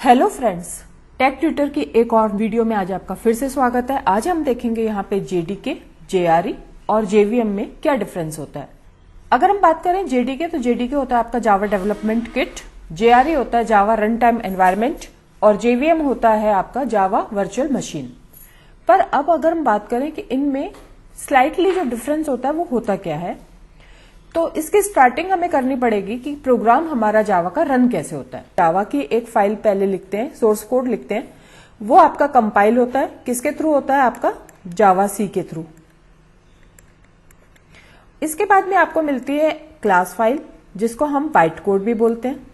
Hello friends, take tutor की एक और वीडियो में आज आपका फिर से स्वागत है। आज हम देखेंगे यहाँ पे जेडीके, जेआरई और जेवीएम में क्या डिफरेंस होता है। अगर हम बात करें जेडीके तो जेडीके होता है आपका जावा डेवलपमेंट किट, जेआरई होता है जावा रन टाइम एनवायरमेंट और जेवीएम होता है आपका जावा वर्चुअल मशीन। पर अब अगर हम बात करें कि इनमें स्लाइटली जो डिफरेंस होता है वो होता क्या है, तो इसकी स्टार्टिंग हमें करनी पड़ेगी कि प्रोग्राम हमारा जावा का रन कैसे होता है। जावा की एक फाइल पहले लिखते हैं, सोर्स कोड लिखते हैं, वो आपका कंपाइल होता है, किसके थ्रू होता है, आपका जावा सी के थ्रू। इसके बाद में आपको मिलती है क्लास फाइल, जिसको हम बाइट कोड भी बोलते हैं।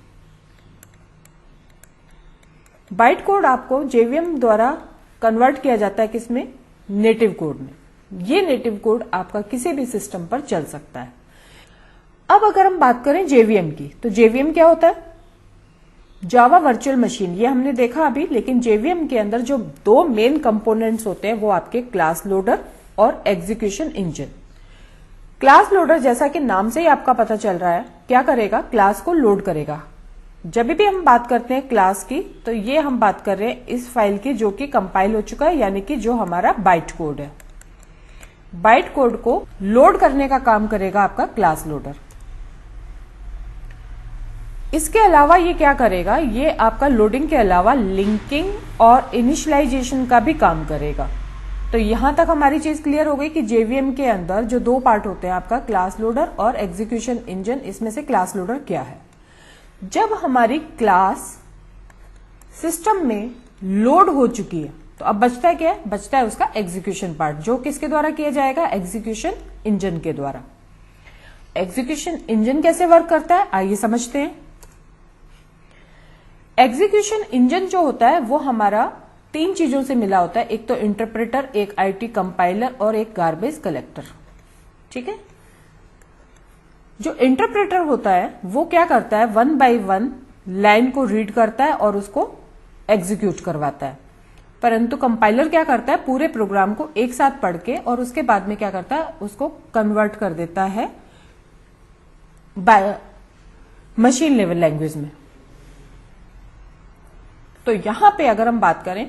बाइट कोड आपको जेवीएम द्वारा कन्वर्ट किया जाता है किसमें, नेटिव कोड में। ये नेटिव कोड आपका किसी भी सिस्टम पर चल सकता है। अब अगर हम बात करें जेवीएम की, तो जेवीएम क्या होता है, जावा वर्चुअल मशीन। ये हमने देखा अभी, लेकिन जेवीएम के अंदर जो दो मेन कंपोनेंट्स होते हैं वो आपके क्लास लोडर और एग्जीक्यूशन इंजन। क्लास लोडर जैसा कि नाम से ही आपका पता चल रहा है, क्या करेगा, क्लास को लोड करेगा। जब भी हम बात करते हैं क्लास की, तो ये हम बात कर रहे हैं इस फाइल की जो कि कंपाइल हो चुका है, यानी कि जो हमारा बाइट कोड है। बाइट कोड को लोड करने का काम करेगा आपका क्लास लोडर। इसके अलावा ये क्या करेगा, ये आपका लोडिंग के अलावा लिंकिंग और इनिशियलाइजेशन का भी काम करेगा। तो यहां तक हमारी चीज क्लियर हो गई कि जेवीएम के अंदर जो दो पार्ट होते हैं आपका क्लास लोडर और एग्जीक्यूशन इंजन। इसमें से क्लास लोडर क्या है, जब हमारी क्लास सिस्टम में लोड हो चुकी है तो अब बचता है क्या है, बचता है उसका एग्जीक्यूशन पार्ट, जो किसके द्वारा किया जाएगा, एग्जीक्यूशन इंजन के द्वारा। एग्जीक्यूशन इंजन कैसे वर्क करता है, आइए समझते हैं। एग्जीक्यूशन इंजन जो होता है वो हमारा तीन चीजों से मिला होता है, एक तो इंटरप्रेटर, एक आईटी कंपाइलर और एक गार्बेज कलेक्टर। ठीक है, जो इंटरप्रेटर होता है वो क्या करता है, वन बाय वन लाइन को रीड करता है और उसको एग्जीक्यूट करवाता है। परंतु कंपाइलर क्या करता है, पूरे प्रोग्राम को एक साथ पढ़ के और उसके बाद में क्या करता है, उसको कन्वर्ट कर देता है मशीन लेवल लैंग्वेज में। तो यहां पे अगर हम बात करें,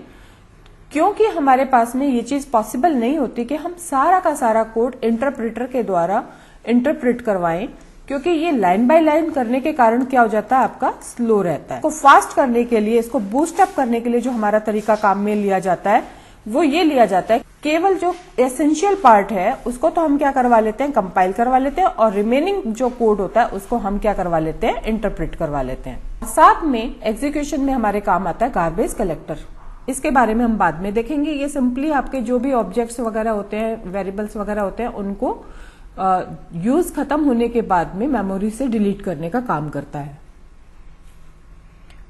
क्योंकि हमारे पास में ये चीज पॉसिबल नहीं होती कि हम सारा का सारा कोड इंटरप्रेटर के द्वारा इंटरप्रेट करवाएं, क्योंकि ये लाइन बाय लाइन करने के कारण क्या हो जाता है, आपका स्लो रहता है। इसको फास्ट करने के लिए, इसको बूस्ट अप करने के लिए जो हमारा तरीका काम में लिया जाता है वो ये लिया जाता है, केवल जो एसेंशियल पार्ट है उसको तो हम क्या करवा लेते हैं, कंपाइल करवा लेते हैं, और रिमेनिंग जो कोड होता है उसको हम क्या करवा लेते हैं, इंटरप्रेट करवा लेते हैं। साथ में एग्जीक्यूशन में हमारे काम आता है गार्बेज कलेक्टर। इसके बारे में हम बाद में देखेंगे। ये सिंपली आपके जो भी ऑब्जेक्ट्स वगैरह होते हैं, वेरिएबल्स वगैरह होते हैं, उनको यूज खत्म होने के बाद में मेमोरी से डिलीट करने का काम करता है।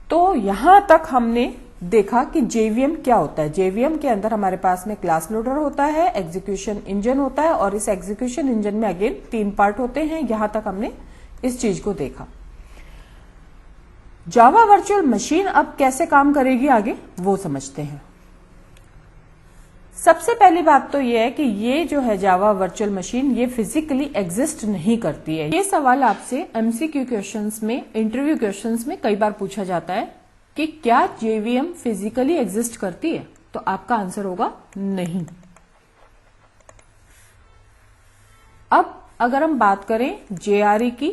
तो यहां तक हमने देखा कि जेवीएम क्या होता है। जेवीएम के अंदर हमारे पास में क्लास लोडर होता है, एग्जीक्यूशन इंजन होता है, और इस एग्जीक्यूशन इंजन में अगेन तीन पार्ट होते हैं। यहां तक हमने इस चीज को देखा। जावा वर्चुअल मशीन अब कैसे काम करेगी आगे वो समझते हैं। सबसे पहली बात तो यह है कि ये जो है जावा वर्चुअल मशीन, ये फिजिकली एग्जिस्ट नहीं करती है। ये सवाल आपसे एमसीक्यू क्वेश्चंस में, इंटरव्यू क्वेश्चंस में कई बार पूछा जाता है कि क्या जेवीएम फिजिकली एग्जिस्ट करती है, तो आपका आंसर होगा नहीं। अब अगर हम बात करें जेआरई की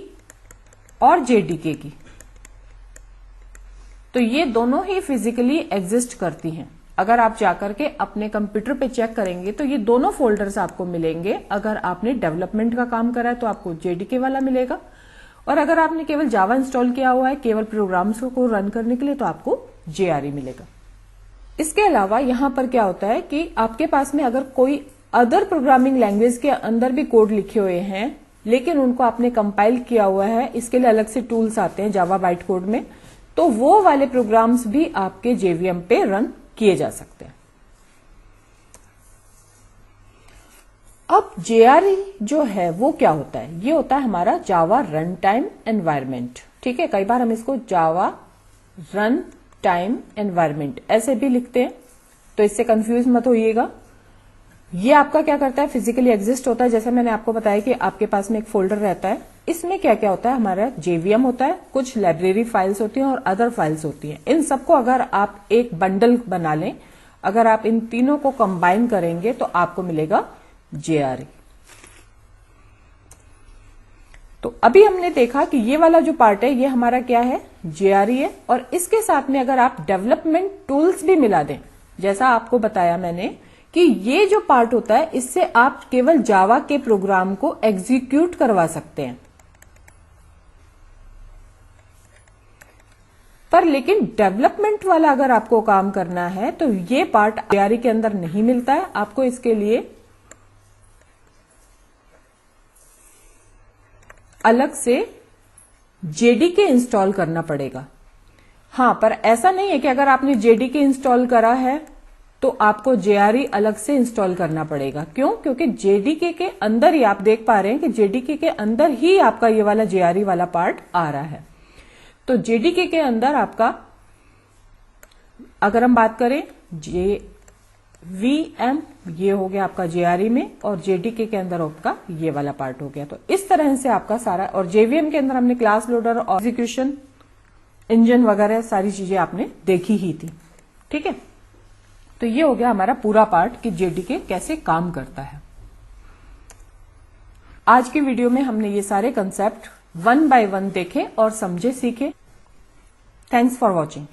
और जेडीके की, तो ये दोनों ही फिजिकली एग्जिस्ट करती हैं। अगर आप जाकर के अपने कंप्यूटर पे चेक करेंगे तो ये दोनों फोल्डर्स आपको मिलेंगे। अगर आपने डेवलपमेंट का काम करा है तो आपको जेडीके वाला मिलेगा, और अगर आपने केवल जावा इंस्टॉल किया हुआ है केवल प्रोग्राम्स को रन करने के लिए तो आपको जेआरई मिलेगा। इसके अलावा यहां पर क्या होता है कि आपके पास में अगर कोई अदर प्रोग्रामिंग लैंग्वेज के अंदर भी कोड लिखे हुए हैं, लेकिन उनको आपने कंपाइल किया हुआ है, इसके लिए अलग से टूल्स आते हैं जावा बाइट कोड में, तो वो वाले प्रोग्राम्स भी आपके जेवीएम पे रन किए जा सकते हैं। अब जेआरई जो है वो क्या होता है, ये होता है हमारा जावा रन टाइम एनवायरमेंट। ठीक है, कई बार हम इसको जावा रन टाइम एनवायरमेंट ऐसे भी लिखते हैं, तो इससे कंफ्यूज मत होइएगा। ये आपका क्या करता है, फिजिकली एग्जिस्ट होता है। जैसे मैंने आपको बताया कि आपके पास में एक फोल्डर रहता है, इसमें क्या क्या होता है, हमारा जेवीएम होता है, कुछ लाइब्रेरी फाइल्स होती हैं और अदर फाइल्स होती हैं। इन सबको अगर आप एक बंडल बना लें, अगर आप इन तीनों को कंबाइन करेंगे तो आपको मिलेगा जेआरई। तो अभी हमने देखा कि ये वाला जो पार्ट है ये हमारा क्या है, जेआरई है। और इसके साथ में अगर आप डेवलपमेंट टूल्स भी मिला दें, जैसा आपको बताया मैंने कि ये जो पार्ट होता है इससे आप केवल जावा के प्रोग्राम को एग्जीक्यूट करवा सकते हैं, पर लेकिन डेवलपमेंट वाला अगर आपको काम करना है तो ये पार्ट जेआरई के अंदर नहीं मिलता है। आपको इसके लिए अलग से जेडीके इंस्टॉल करना पड़ेगा। हाँ, पर ऐसा नहीं है कि अगर आपने जेडीके इंस्टॉल करा है तो आपको जेआरई अलग से इंस्टॉल करना पड़ेगा। क्यों? क्योंकि जेडीके के अंदर ही आप देख पा रहे हैं कि जेडीके के अंदर ही आपका ये वाला जेआरई वाला पार्ट आ रहा है। तो जेडीके के अंदर आपका, अगर हम बात करें जेवीएम, ये हो गया आपका जेआरई में, और जेडीके के अंदर आपका ये वाला पार्ट हो गया। तो इस तरह से आपका सारा, और जेवीएम के अंदर हमने क्लास लोडर और एग्जीक्यूशन इंजन वगैरह सारी चीजें आपने देखी ही थी। ठीक है, तो ये हो गया हमारा पूरा पार्ट कि जेडीके कैसे काम करता है। आज की वीडियो में हमने ये सारे कंसेप्ट 1 बाय 1 देखे और समझे, सीखे। Thanks for watching.